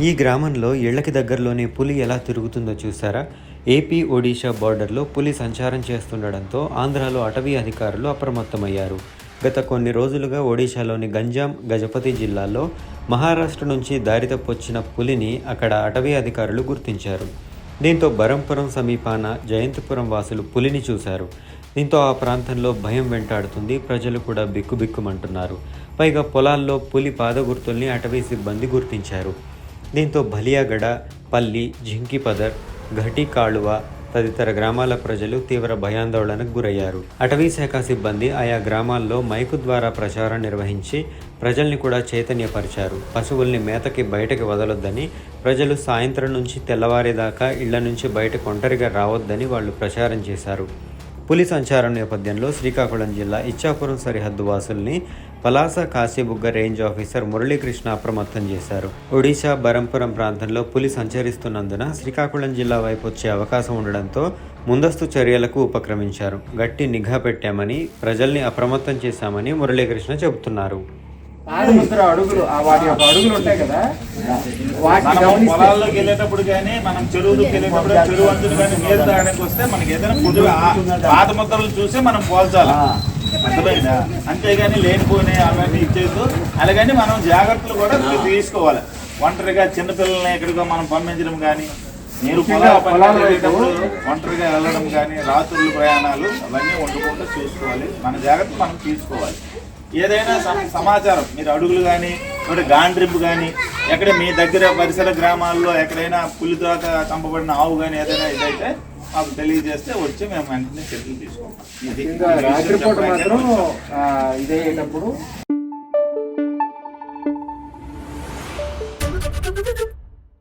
ఈ గ్రామంలో ఇళ్లకి దగ్గరలోనే పులి ఎలా తిరుగుతుందో చూసారా? ఏపీ ఒడిషా బోర్డర్లో పులి సంచారం చేస్తుండడంతో ఆంధ్రాలో అటవీ అధికారులు అప్రమత్తమయ్యారు. గత కొన్ని రోజులుగా ఒడిషాలోని గంజాం, గజపతి జిల్లాల్లో మహారాష్ట్ర నుంచి దారి తప్పొచ్చిన పులిని అక్కడ అటవీ అధికారులు గుర్తించారు. దీంతో బరంపురం సమీపాన జయంతిపురం వాసులు పులిని చూశారు. దీంతో ఆ ప్రాంతంలో భయం వెంటాడుతుంది. ప్రజలు కూడా బిక్కుబిక్కుమంటున్నారు. పైగా పొలాల్లో పులి పాదగుర్తుల్ని అటవీ సిబ్బంది గుర్తించారు. దీంతో బలియాగడ, పల్లి, జింకిపదర్, ఘటికాళువ తదితర గ్రామాల ప్రజలు తీవ్ర భయాందోళనకు గురయ్యారు. అటవీ శాఖ సిబ్బంది ఆయా గ్రామాల్లో మైకు ద్వారా ప్రచారం నిర్వహించి ప్రజల్ని కూడా చైతన్యపరిచారు. పశువుల్ని మేతకి బయటకి వదలొద్దని, ప్రజలు సాయంత్రం నుంచి తెల్లవారేదాకా ఇళ్ల నుంచి బయటకు ఒంటరిగా రావద్దని వాళ్ళు ప్రచారం చేశారు. పులి సంచారం నేపథ్యంలో శ్రీకాకుళం జిల్లా ఇచ్చాపురం సరిహద్దు వాసుల్ని పలాస కాశీబుగ్గ రేంజ్ ఆఫీసర్ మురళీకృష్ణ అప్రమత్తం చేశారు. ఒడిశా బరంపురం ప్రాంతంలో పులి సంచరిస్తున్నందున శ్రీకాకుళం జిల్లా వైపు వచ్చే అవకాశం ఉండడంతో ముందస్తు చర్యలకు ఉపక్రమించారు. గట్టి నిఘా పెట్టామని, ప్రజల్ని అప్రమత్తం చేశామని మురళీకృష్ణ చెబుతున్నారు. పొలాల్లోకి వెళ్ళేటప్పుడు కానీ, మనం చెరువులకు వెళ్ళేటప్పుడు చెరువు అంచులు కానీ నీరు తాగడానికి వస్తే మనకి ఏదైనా పొద్దుగా పాత ముద్రలు చూసి మనం పోల్చాలి. అర్థమైందా? అంతేగాని లేనిపోయినా అవన్నీ ఇచ్చేస్తూ అలాగని మనం జాగ్రత్తలు కూడా తీసుకోవాలి. ఒంటరిగా చిన్నపిల్లల్ని ఎక్కడికో మనం పంపించడం కానీ, నీరు పొలాలు వెళ్ళేటప్పుడు ఒంటరిగా వెళ్ళడం కానీ, రాత్రులు ప్రయాణాలు అవన్నీ ఉండకుండా చూసుకోవాలి. మన జాగ్రత్త మనం తీసుకోవాలి. ఏదైనా సమాచారం మీరు అడుగులు కానీ, గాండ్రింపు కానీ, ఎక్కడ మీ దగ్గర పరిసర గ్రామాల్లో ఎక్కడైనా పులితో చంపబడిన ఆవు కానీ ఏదైనా ఇదైతే మాకు తెలియజేస్తే వచ్చి మేము వెంటనే చర్యలు తీసుకుంటాం.